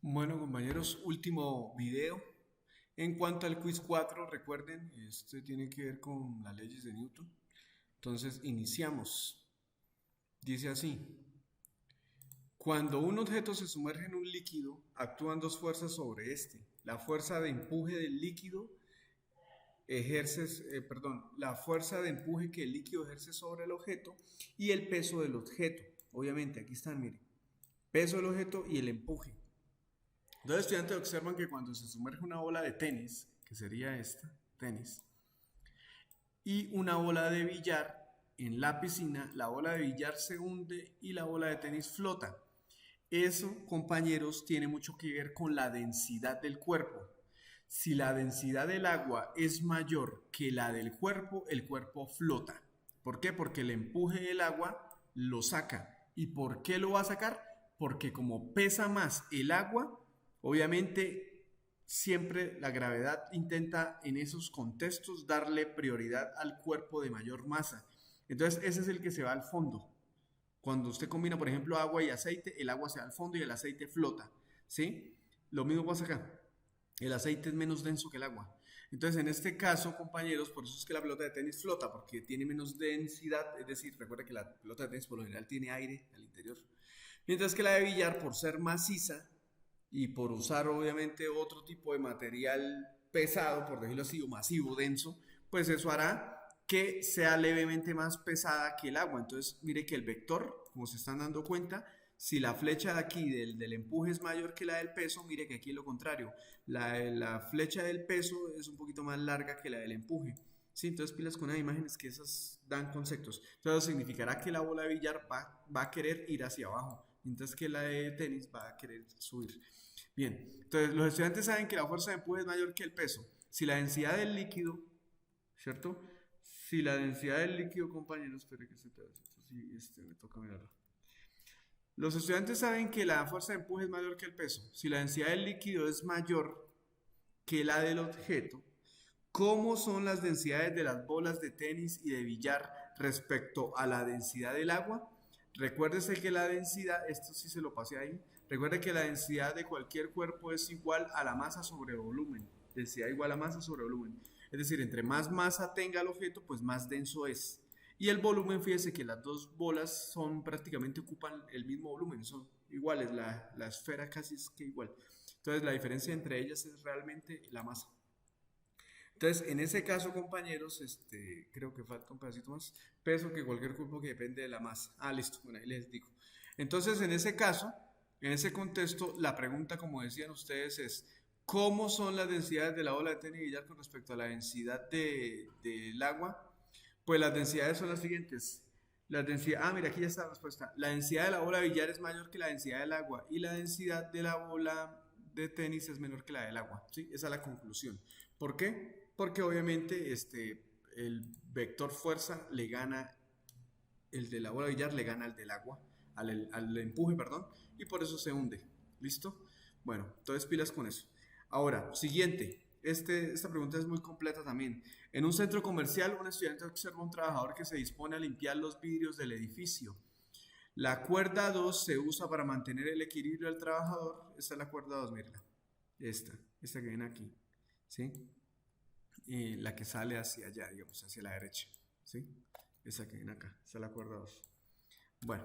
Bueno, compañeros, último video. En cuanto al quiz 4, recuerden, este tiene que ver con las leyes de Newton. Entonces, iniciamos. Dice así: cuando un objeto se sumerge en un líquido, actúan dos fuerzas sobre este. La fuerza de empuje del líquido la fuerza de empuje que el líquido ejerce sobre el objeto y el peso del objeto. Obviamente, aquí están, miren. Peso del objeto y el empuje. Los estudiantes observan que cuando se sumerge una bola de tenis, que sería esta, tenis, y una bola de billar en la piscina, la bola de billar se hunde y la bola de tenis flota. Eso, compañeros, tiene mucho que ver con la densidad del cuerpo. Si la densidad del agua es mayor que la del cuerpo, el cuerpo flota. ¿Por qué? Porque el empuje del agua lo saca. ¿Y por qué lo va a sacar? Porque como pesa más el agua, obviamente siempre la gravedad intenta en esos contextos darle prioridad al cuerpo de mayor masa. Entonces ese es el que se va al fondo. Cuando usted combina, por ejemplo, agua y aceite, el agua se va al fondo y el aceite flota, ¿sí? Lo mismo pasa acá. El aceite es menos denso que el agua. Entonces, en este caso, compañeros, por eso es que la pelota de tenis flota, porque tiene menos densidad, es decir, recuerda que la pelota de tenis por lo general tiene aire al interior. Mientras que la de billar, por ser maciza y por usar obviamente otro tipo de material pesado, por decirlo así, o masivo, denso, pues eso hará que sea levemente más pesada que el agua. Entonces, mire que el vector, como se están dando cuenta, si la flecha de aquí del empuje es mayor que la del peso, mire que aquí es lo contrario. La flecha del peso es un poquito más larga que la del empuje. Sí, entonces pilas con unas imágenes que esas dan conceptos. Entonces significará que la bola de billar va a querer ir hacia abajo, mientras que la de tenis va a querer subir. Bien, entonces los estudiantes saben que la fuerza de empuje es mayor que el peso. Si la densidad del líquido, ¿cierto? Si la densidad del líquido, compañeros, espere que se pedazo, sí, me toca mirarlo. Los estudiantes saben que la fuerza de empuje es mayor que el peso. Si la densidad del líquido es mayor que la del objeto, ¿cómo son las densidades de las bolas de tenis y de billar respecto a la densidad del agua? Recuérdese que la densidad, esto sí se lo pasé ahí, recuerde que la densidad de cualquier cuerpo es igual a la masa sobre volumen. Densidad igual a masa sobre volumen. Es decir, entre más masa tenga el objeto, pues más denso es. Y el volumen, fíjese que las dos bolas son prácticamente ocupan el mismo volumen, son iguales, la esfera casi es que igual. Entonces la diferencia entre ellas es realmente la masa. Entonces, en ese caso, compañeros, creo que falta un pedacito más. Peso que cualquier cuerpo que depende de la masa. Ah, listo, bueno, ahí les digo. Entonces, en ese caso, en ese contexto, la pregunta, como decían ustedes, es ¿cómo son las densidades de la bola de tenis y billar con respecto a la densidad del agua? Pues las densidades son las siguientes. Mira, aquí ya está la respuesta. La densidad de la bola de billar es mayor que la densidad del agua y la densidad de la bola de tenis es menor que la del agua. ¿Sí? Esa es la conclusión. ¿Por qué? Porque obviamente el vector fuerza le gana, el de la bola de billar le gana al del agua, al empuje, perdón, y por eso se hunde. ¿Listo? Bueno, entonces pilas con eso. Ahora, siguiente. Esta pregunta es muy completa también. En un centro comercial, un estudiante observa a un trabajador que se dispone a limpiar los vidrios del edificio. La cuerda 2 se usa para mantener el equilibrio del trabajador. Esta es la cuerda 2, mírala. Esta que viene aquí. ¿Sí? La que sale hacia allá, digamos, hacia la derecha. ¿Sí? Esa que viene acá. Esa es la cuerda 2. Bueno,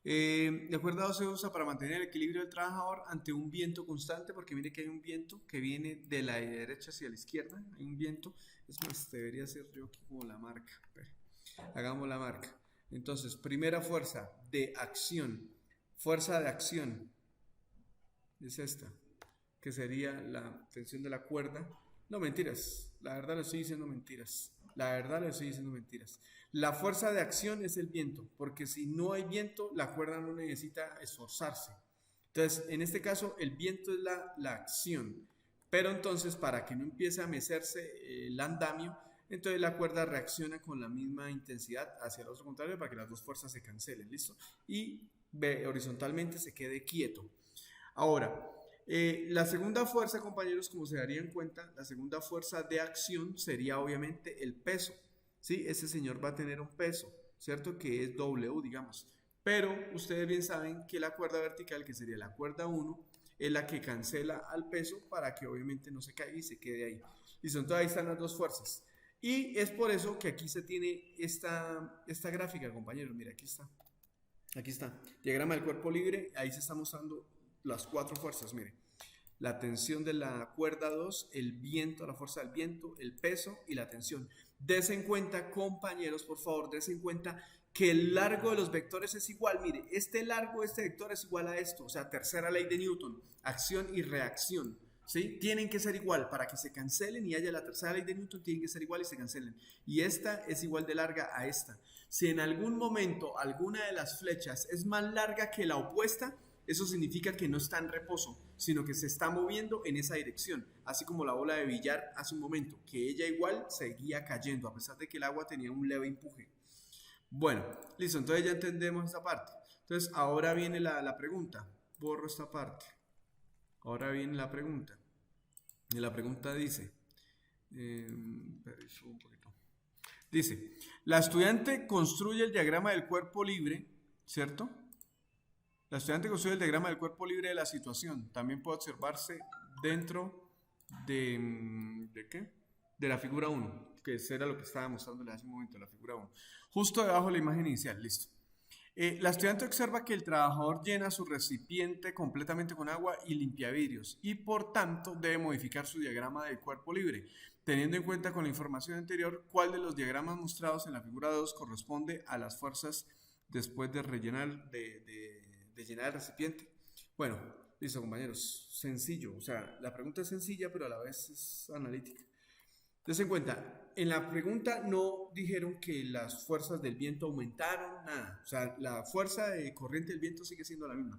la cuerda 2 se usa para mantener el equilibrio del trabajador ante un viento constante, porque mire que hay un viento que viene de la derecha hacia la izquierda. Hay un viento. Es más, debería ser yo aquí como la marca. Pero, hagamos la marca. Entonces, primera fuerza de acción. Fuerza de acción es esta, que sería la tensión de la cuerda. No, mentiras. La verdad le estoy diciendo mentiras. La verdad le estoy diciendo mentiras. La fuerza de acción es el viento, porque si no hay viento, la cuerda no necesita esforzarse. Entonces, en este caso, el viento es la acción. Pero entonces, para que no empiece a mecerse el andamio, entonces la cuerda reacciona con la misma intensidad hacia el otro contrario para que las dos fuerzas se cancelen, ¿listo? Y horizontalmente se quede quieto. Ahora, la segunda fuerza, compañeros, como se darían cuenta, la segunda fuerza de acción sería obviamente el peso. ¿Sí? Ese señor va a tener un peso, ¿cierto? Que es W, digamos. Pero ustedes bien saben que la cuerda vertical, que sería la cuerda 1, es la que cancela al peso para que obviamente no se caiga y se quede ahí. Listo, entonces ahí están las dos fuerzas. Y es por eso que aquí se tiene esta gráfica, compañeros. Mira, aquí está. Aquí está. Diagrama del cuerpo libre. Ahí se está mostrando las cuatro fuerzas. Mire. La tensión de la cuerda 2, el viento, la fuerza del viento, el peso y la tensión. Dese en cuenta, compañeros, por favor, dese en cuenta que el largo de los vectores es igual. Mire, este largo de este vector es igual a esto. O sea, tercera ley de Newton. Acción y reacción. ¿Sí? Tienen que ser igual para que se cancelen y haya la tercera ley de Newton, tienen que ser igual y se cancelen. Y esta es igual de larga a esta. Si en algún momento alguna de las flechas es más larga que la opuesta, eso significa que no está en reposo, sino que se está moviendo en esa dirección, así como la bola de billar hace un momento, que ella igual seguía cayendo, a pesar de que el agua tenía un leve empuje. Bueno, listo, entonces ya entendemos esta parte. Entonces ahora viene la pregunta, borro esta parte. Ahora viene la pregunta. Y la pregunta dice, dice, la estudiante construye el diagrama del cuerpo libre, ¿cierto? La estudiante construye el diagrama del cuerpo libre de la situación. También puede observarse dentro ¿de qué? De la figura 1, que eso era lo que estaba mostrándole hace un momento, la figura 1. Justo debajo de la imagen inicial, listo. La estudiante observa que el trabajador llena su recipiente completamente con agua y limpia vidrios y por tanto debe modificar su diagrama del cuerpo libre, teniendo en cuenta con la información anterior cuál de los diagramas mostrados en la figura 2 corresponde a las fuerzas después de rellenar de llenar el recipiente. Bueno, listo, compañeros, sencillo, o sea, la pregunta es sencilla pero a la vez es analítica. Dense en cuenta, en la pregunta no dijeron que las fuerzas del viento aumentaron, nada. O sea, la fuerza de corriente del viento sigue siendo la misma.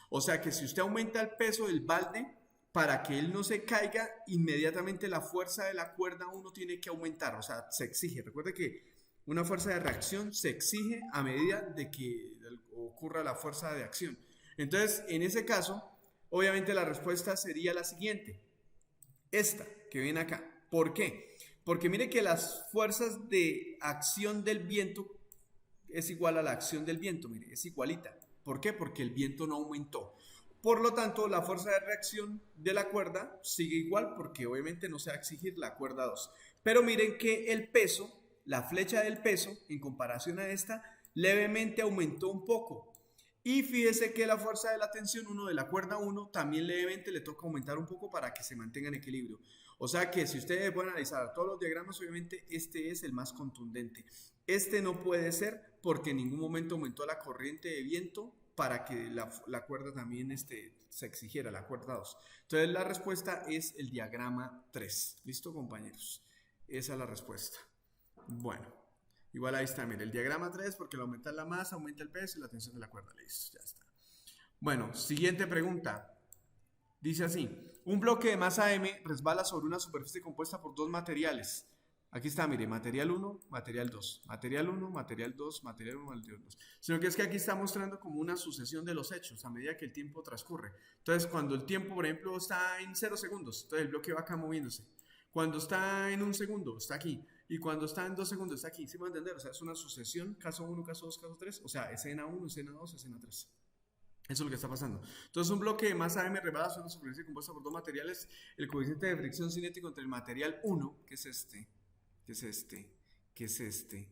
O sea que si usted aumenta el peso del balde, para que él no se caiga, inmediatamente la fuerza de la cuerda 1 tiene que aumentar. O sea, se exige. Recuerde que una fuerza de reacción se exige a medida de que ocurra la fuerza de acción. Entonces, en ese caso, obviamente la respuesta sería la siguiente. Esta, que viene acá. ¿Por qué? Porque mire que las fuerzas de acción del viento es igual a la acción del viento, mire, es igualita. ¿Por qué? Porque el viento no aumentó. Por lo tanto, la fuerza de reacción de la cuerda sigue igual porque obviamente no se va a exigir la cuerda 2. Pero miren que el peso, la flecha del peso, en comparación a esta, levemente aumentó un poco. Y fíjese que la fuerza de la tensión 1 de la cuerda 1 también levemente le toca aumentar un poco para que se mantenga en equilibrio. O sea que si ustedes pueden analizar todos los diagramas, obviamente este es el más contundente. Este no puede ser porque en ningún momento aumentó la corriente de viento para que la cuerda también se exigiera, la cuerda 2. Entonces la respuesta es el diagrama 3. ¿Listo, compañeros? Esa es la respuesta. Bueno, igual ahí está, mire, el diagrama 3 porque al aumentar la masa aumenta el peso y la tensión de la cuerda. Listo, ya está. Bueno, siguiente pregunta. Dice así, un bloque de masa M resbala sobre una superficie compuesta por dos materiales. Aquí está, mire, material 1, material 2, material 1, material 2, material 1, material 2. Sino que es que aquí está mostrando como una sucesión de los hechos a medida que el tiempo transcurre. Entonces, cuando el tiempo, por ejemplo, está en 0 segundos, entonces el bloque va acá moviéndose. Cuando está en 1 segundo, está aquí. Y cuando está en 2 segundos, está aquí. ¿Sí me va a entender? O sea, es una sucesión, caso 1, caso 2, caso 3. O sea, escena 1, escena 2, escena 3. Eso es lo que está pasando. Entonces, un bloque de masa M resbala sobre una superficie compuesta por dos materiales. El coeficiente de fricción cinético entre el material 1, que es este, que es este, que es este,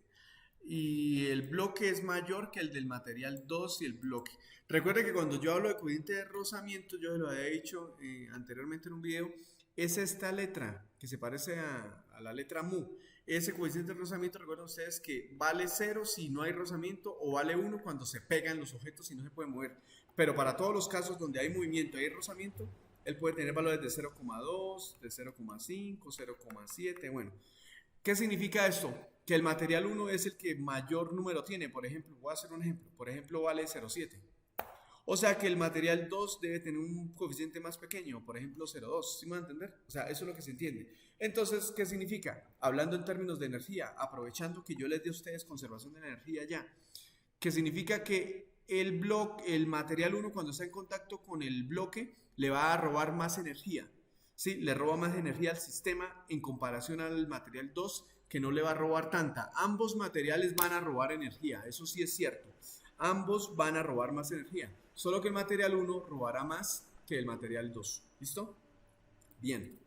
y el bloque es mayor que el del material 2 y el bloque. Recuerde que cuando yo hablo de coeficiente de rozamiento, yo lo había dicho anteriormente en un video, es esta letra que se parece a la letra mu. Ese coeficiente de rozamiento, recuerden ustedes que vale 0 si no hay rozamiento o vale 1 cuando se pegan los objetos y no se puede mover. Pero para todos los casos donde hay movimiento y hay rozamiento, él puede tener valores de 0,2, de 0,5, 0,7, bueno. ¿Qué significa esto? Que el material 1 es el que mayor número tiene. Por ejemplo, voy a hacer un ejemplo. Por ejemplo, vale 0,7. O sea que el material 2 debe tener un coeficiente más pequeño, por ejemplo 0,2. ¿Sí me van a entender? O sea, eso es lo que se entiende. Entonces, ¿qué significa? Hablando en términos de energía, aprovechando que yo les di a ustedes conservación de energía ya, que significa que el material 1 cuando está en contacto con el bloque le va a robar más energía. ¿Sí? Le roba más energía al sistema en comparación al material 2 que no le va a robar tanta. Ambos materiales van a robar energía, eso sí es cierto. Ambos van a robar más energía. Solo que el material 1 robará más que del material 2. ¿Listo? Bien.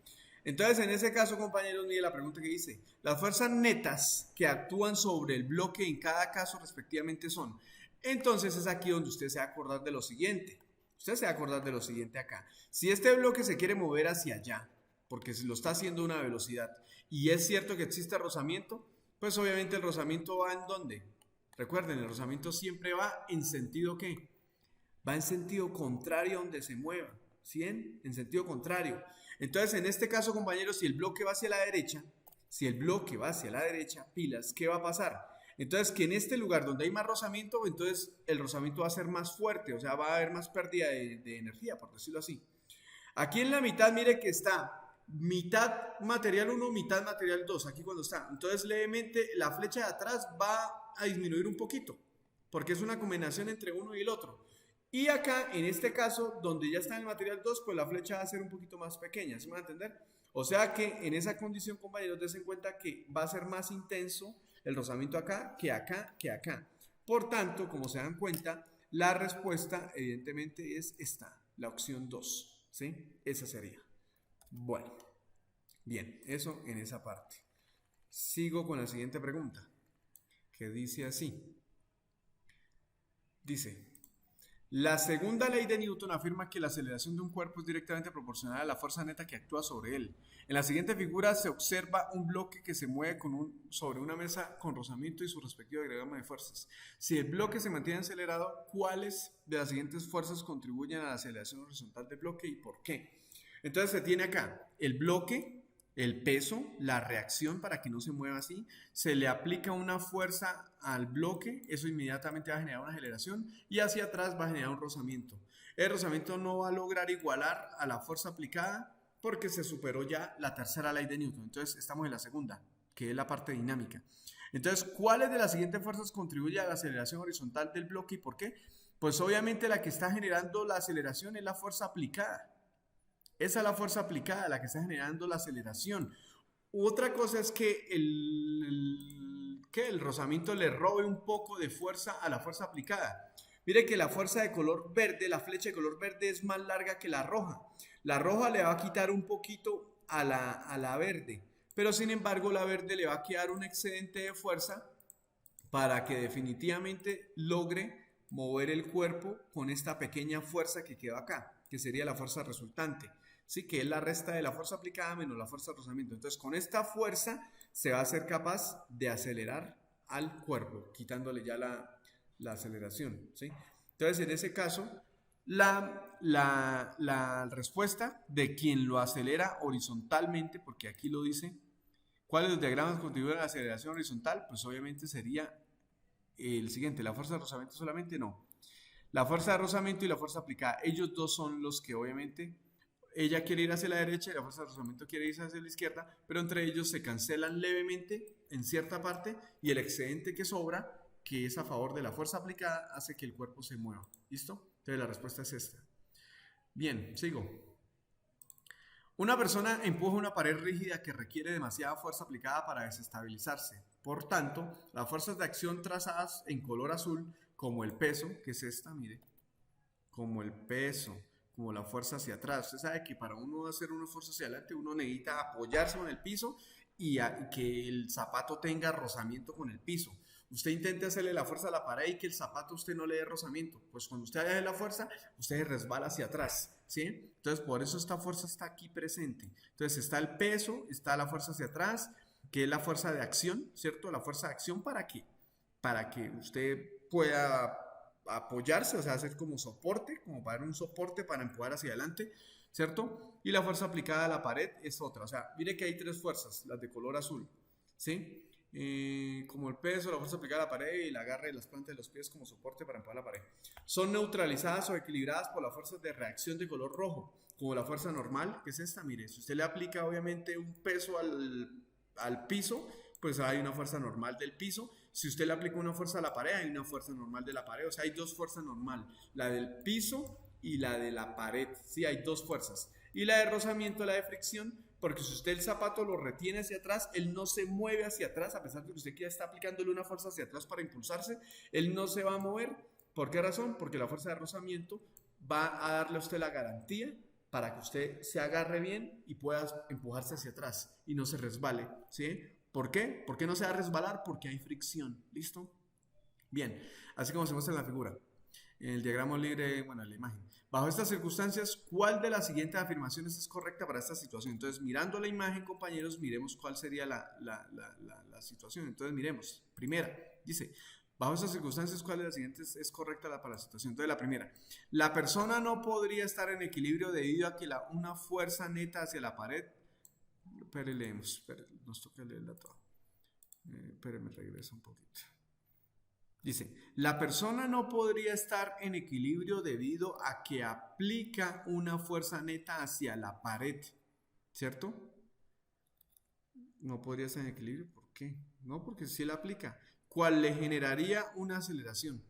Entonces, en ese caso, compañeros, mire la pregunta que dice. Las fuerzas netas que actúan sobre el bloque en cada caso respectivamente son. Entonces, es aquí donde usted se va a acordar de lo siguiente. Usted se va a acordar de lo siguiente acá. Si este bloque se quiere mover hacia allá, porque se lo está haciendo a una velocidad, y es cierto que existe rozamiento, pues obviamente el rozamiento va en ¿dónde? Recuerden, el rozamiento siempre va en sentido ¿qué? Va en sentido contrario a donde se mueva. ¿Sí? En sentido contrario. Entonces, en este caso, compañeros, si el bloque va hacia la derecha, pilas, ¿qué va a pasar? Entonces, que en este lugar donde hay más rozamiento, entonces el rozamiento va a ser más fuerte, o sea, va a haber más pérdida de energía, por decirlo así. Aquí en la mitad, mire que está mitad material 1, mitad material 2, aquí cuando está. Entonces, levemente, la flecha de atrás va a disminuir un poquito, porque es una combinación entre uno y el otro. Y acá, en este caso, donde ya está en el material 2, pues la flecha va a ser un poquito más pequeña, ¿sí me van a entender? O sea que en esa condición, compañeros, dense en cuenta que va a ser más intenso el rozamiento acá que acá que acá. Por tanto, como se dan cuenta, la respuesta evidentemente es esta, la opción 2, ¿sí? Esa sería. Bueno, bien, eso en esa parte. Sigo con la siguiente pregunta, que dice así. Dice... La segunda ley de Newton afirma que la aceleración de un cuerpo es directamente proporcional a la fuerza neta que actúa sobre él. En la siguiente figura se observa un bloque que se mueve sobre una mesa con rozamiento y su respectivo diagrama de fuerzas. Si el bloque se mantiene acelerado, ¿cuáles de las siguientes fuerzas contribuyen a la aceleración horizontal del bloque y por qué? Entonces se tiene acá el bloque, el peso, la reacción para que no se mueva así, se le aplica una fuerza al bloque, eso inmediatamente va a generar una aceleración y hacia atrás va a generar un rozamiento. El rozamiento no va a lograr igualar a la fuerza aplicada porque se superó ya la tercera ley de Newton. Entonces estamos en la segunda, que es la parte dinámica. Entonces, ¿cuáles de las siguientes fuerzas contribuyen a la aceleración horizontal del bloque y por qué? Pues obviamente la que está generando la aceleración es la fuerza aplicada. Esa es la fuerza aplicada, la que está generando la aceleración. Otra cosa es que el rozamiento le robe un poco de fuerza a la fuerza aplicada. Mire que la fuerza de color verde, la flecha de color verde es más larga que la roja. La roja le va a quitar un poquito a la verde, pero sin embargo la verde le va a quedar un excedente de fuerza para que definitivamente logre mover el cuerpo con esta pequeña fuerza que quedó acá, que sería la fuerza resultante. Sí, que es la resta de la fuerza aplicada menos la fuerza de rozamiento. Entonces, con esta fuerza se va a ser capaz de acelerar al cuerpo, quitándole ya la aceleración. ¿Sí? Entonces, en ese caso, la respuesta de quien lo acelera horizontalmente, porque aquí lo dice, ¿cuáles de los diagramas contribuyen a la aceleración horizontal? Pues obviamente sería el siguiente, la fuerza de rozamiento solamente no. La fuerza de rozamiento y la fuerza aplicada, ellos dos son los que obviamente... Ella quiere ir hacia la derecha y la fuerza de rozamiento quiere ir hacia la izquierda, pero entre ellos se cancelan levemente en cierta parte y el excedente que sobra, que es a favor de la fuerza aplicada, hace que el cuerpo se mueva. ¿Listo? Entonces la respuesta es esta. Bien, sigo. Una persona empuja una pared rígida que requiere demasiada fuerza aplicada para desestabilizarse. Por tanto, las fuerzas de acción trazadas en color azul, como el peso, que es esta, mire, como el peso, como la fuerza hacia atrás. Usted sabe que para uno hacer una fuerza hacia adelante, uno necesita apoyarse en el piso y que el zapato tenga rozamiento con el piso. Usted intente hacerle la fuerza a la pared y que el zapato a usted no le dé rozamiento. Pues cuando usted haga la fuerza, usted resbala hacia atrás, ¿sí? Entonces, por eso esta fuerza está aquí presente. Entonces, está el peso, está la fuerza hacia atrás, que es la fuerza de acción, ¿cierto? La fuerza de acción ¿para qué? Para que usted pueda apoyarse, o sea, hacer como soporte, como para dar un soporte para empujar hacia adelante, ¿cierto? Y la fuerza aplicada a la pared es otra, o sea, mire que hay tres fuerzas, las de color azul, ¿sí? Como el peso, la fuerza aplicada a la pared y el agarre de las plantas de los pies como soporte para empujar la pared. Son neutralizadas o equilibradas por las fuerzas de reacción de color rojo, como la fuerza normal, que es esta, mire, si usted le aplica obviamente un peso al piso, pues hay una fuerza normal del piso. Si usted le aplica una fuerza a la pared, hay una fuerza normal de la pared. O sea, hay dos fuerzas normales, la del piso y la de la pared. Sí, hay dos fuerzas. Y la de rozamiento, la de fricción, porque si usted el zapato lo retiene hacia atrás, él no se mueve hacia atrás, a pesar de que usted ya está aplicándole una fuerza hacia atrás para impulsarse, él no se va a mover. ¿Por qué razón? Porque la fuerza de rozamiento va a darle a usted la garantía para que usted se agarre bien y pueda empujarse hacia atrás y no se resbale, ¿sí? ¿Por qué? ¿Por qué no se va a resbalar? Porque hay fricción, ¿listo? Bien, así como se muestra en la figura, en el diagrama libre, bueno, en la imagen. Bajo estas circunstancias, ¿cuál de las siguientes afirmaciones es correcta para esta situación? Entonces, mirando la imagen, compañeros, miremos cuál sería la situación. Entonces, miremos. Primera, dice, bajo estas circunstancias, ¿cuál de las siguientes es correcta para la situación? Entonces, la primera, la persona no podría estar en equilibrio debido a que una fuerza neta hacia la pared. Pero leemos, nos toca leerla toda. Pero me regreso un poquito. Dice, la persona no podría estar en equilibrio debido a que aplica una fuerza neta hacia la pared, ¿cierto? No podría estar en equilibrio, ¿por qué? No, porque sí la aplica. ¿Cuál le generaría una aceleración?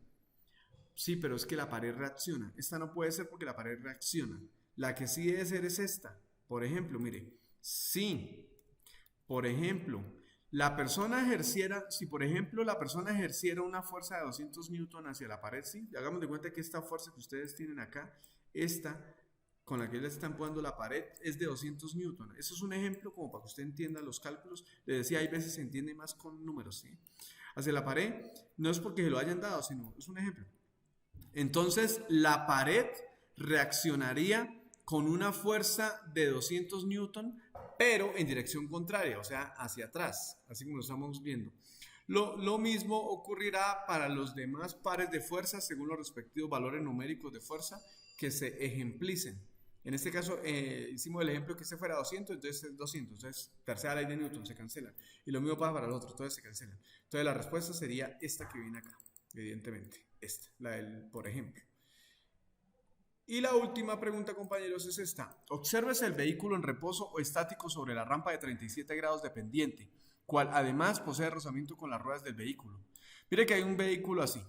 Sí, pero es que la pared reacciona. Esta no puede ser porque la pared reacciona. La que sí debe ser es esta. Por ejemplo, mire, sí, por ejemplo, la persona ejerciera, si por ejemplo la persona ejerciera una fuerza de 200 newton hacia la pared, ¿sí? Hagamos de cuenta que esta fuerza que ustedes tienen acá, esta con la que le están empujando la pared, es de 200 newton. Eso es un ejemplo como para que usted entienda los cálculos. Le decía, hay veces se entiende más con números, ¿sí? Hacia la pared, no es porque se lo hayan dado, sino es un ejemplo. Entonces, la pared reaccionaría con una fuerza de 200 newton, pero en dirección contraria, o sea, hacia atrás, así como lo estamos viendo. Lo mismo ocurrirá para los demás pares de fuerzas según los respectivos valores numéricos de fuerza que se ejemplicen. En este caso, hicimos el ejemplo que este fuera 200, entonces es 200, entonces tercera ley de Newton, se cancela. Y lo mismo pasa para el otro, entonces se cancelan. Entonces la respuesta sería esta que viene acá, evidentemente, esta, la del por ejemplo. Y la última pregunta, compañeros, es esta. Obsérvese el vehículo en reposo o estático sobre la rampa de 37 grados de pendiente, cual además posee rozamiento con las ruedas del vehículo. Mire que hay un vehículo así.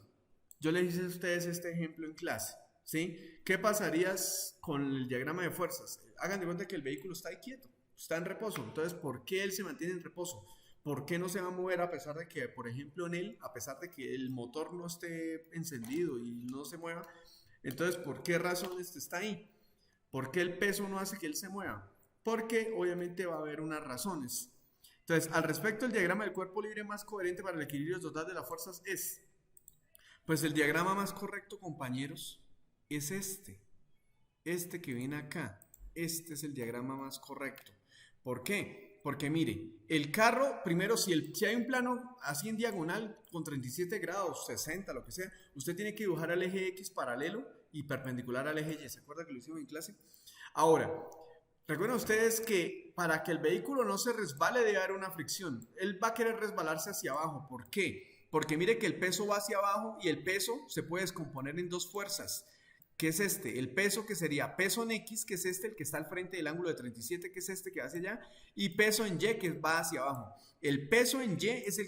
Yo les hice a ustedes este ejemplo en clase, ¿sí? ¿Qué pasaría con el diagrama de fuerzas? Hagan de cuenta que el vehículo está ahí quieto, está en reposo. Entonces, ¿por qué él se mantiene en reposo? ¿Por qué no se va a mover a pesar de que, por ejemplo, en él, a pesar de que el motor no esté encendido y no se mueva? Entonces, ¿por qué razón está ahí? ¿Por qué el peso no hace que él se mueva? Porque obviamente va a haber unas razones. Entonces, al respecto, el diagrama del cuerpo libre más coherente para el equilibrio total de las fuerzas es, pues el diagrama más correcto, compañeros, es este que viene acá. Este es el diagrama más correcto. ¿Por qué? Porque mire, el carro, primero, si hay un plano así en diagonal con 37 grados, 60, lo que sea, usted tiene que dibujar al eje X paralelo y perpendicular al eje Y. ¿Se acuerda que lo hicimos en clase? Ahora, recuerden ustedes que para que el vehículo no se resbale debe haber una fricción. Él va a querer resbalarse hacia abajo. ¿Por qué? Porque mire que el peso va hacia abajo y el peso se puede descomponer en dos fuerzas. ¿Qué es este? El peso que sería peso en X, que es este, el que está al frente del ángulo de 37, que es este que va hacia allá, y peso en Y, que va hacia abajo. El peso en Y es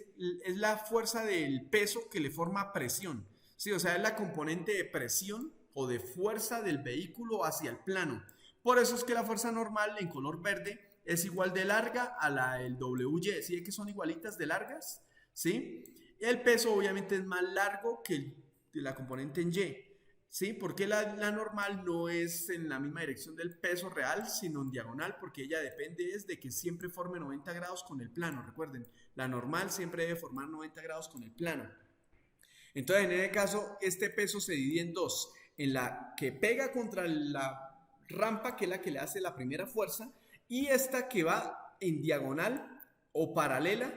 la fuerza del peso que le forma presión, ¿sí? O sea, es la componente de presión o de fuerza del vehículo hacia el plano. Por eso es que la fuerza normal en color verde es igual de larga a la del WY, ¿sí? Que son igualitas de largas, ¿sí? El peso obviamente es más largo que la componente en Y. ¿Sí? Porque la normal no es en la misma dirección del peso real, sino en diagonal, porque ella depende de que siempre forme 90 grados con el plano. Recuerden, la normal siempre debe formar 90 grados con el plano. Entonces, en este caso, este peso se divide en dos. En la que pega contra la rampa, que es la que le hace la primera fuerza, y esta que va en diagonal o paralela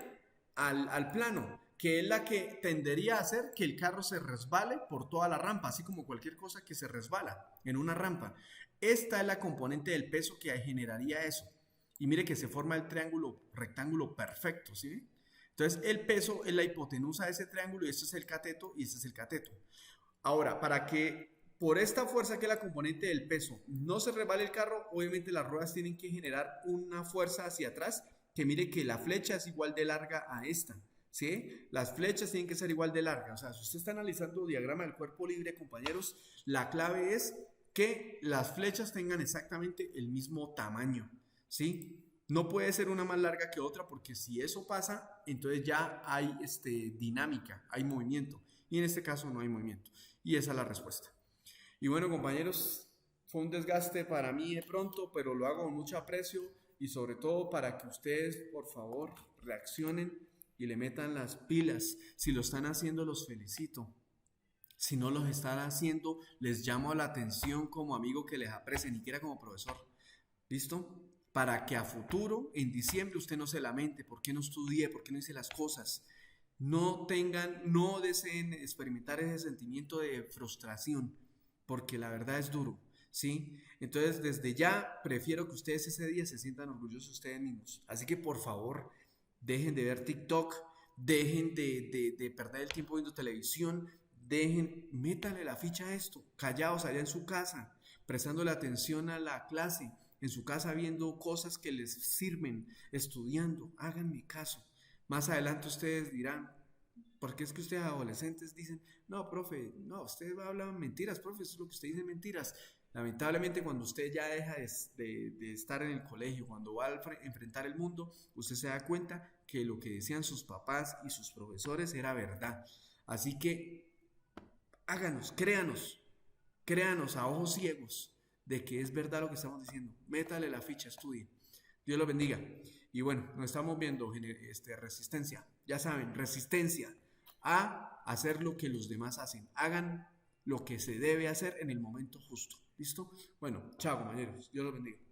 al plano, que es la que tendería a hacer que el carro se resbale por toda la rampa, así como cualquier cosa que se resbala en una rampa. Esta es la componente del peso que generaría eso. Y mire que se forma el rectángulo perfecto, ¿sí? Entonces el peso es la hipotenusa de ese triángulo y este es el cateto y este es el cateto. Ahora, para que por esta fuerza que es la componente del peso no se resbale el carro, obviamente las ruedas tienen que generar una fuerza hacia atrás, que mire que la flecha es igual de larga a esta. ¿Sí? Las flechas tienen que ser igual de largas. O sea, si usted está analizando diagrama del cuerpo libre, compañeros, la clave es que las flechas tengan exactamente el mismo tamaño, ¿sí? No puede ser una más larga que otra porque si eso pasa, entonces ya hay dinámica, hay movimiento. Y en este caso no hay movimiento. Y esa es la respuesta. Y bueno, compañeros, fue un desgaste para mí de pronto, pero lo hago con mucho aprecio y sobre todo para que ustedes, por favor, reaccionen y le metan las pilas. Si lo están haciendo, los felicito. Si no los están haciendo, les llamo a la atención como amigo que les aprecie, ni siquiera como profesor. ¿Listo? Para que a futuro, en diciembre, usted no se lamente, ¿por qué no estudié? ¿Por qué no hice las cosas? No deseen experimentar ese sentimiento de frustración, porque la verdad es duro, ¿sí? Entonces, desde ya, prefiero que ustedes ese día se sientan orgullosos de ustedes mismos. Así que, por favor, dejen de ver TikTok, dejen de perder el tiempo viendo televisión, métanle la ficha a esto, callados allá en su casa, prestándole atención a la clase, en su casa viendo cosas que les sirven, estudiando, háganme caso. Más adelante ustedes dirán, porque es que ustedes adolescentes dicen, no, profe, no, usted habla mentiras, profe, eso es lo que usted dice mentiras. Lamentablemente cuando usted ya deja de estar en el colegio, cuando va a enfrentar el mundo, usted se da cuenta que lo que decían sus papás y sus profesores era verdad. Así que háganos, créanos a ojos ciegos de que es verdad lo que estamos diciendo. Métale la ficha, estudie. Dios los bendiga. Y bueno, nos estamos viendo, resistencia. Ya saben, resistencia a hacer lo que los demás hacen. Hagan lo que se debe hacer en el momento justo. ¿Listo? Bueno, chao, compañeros. Dios los bendiga.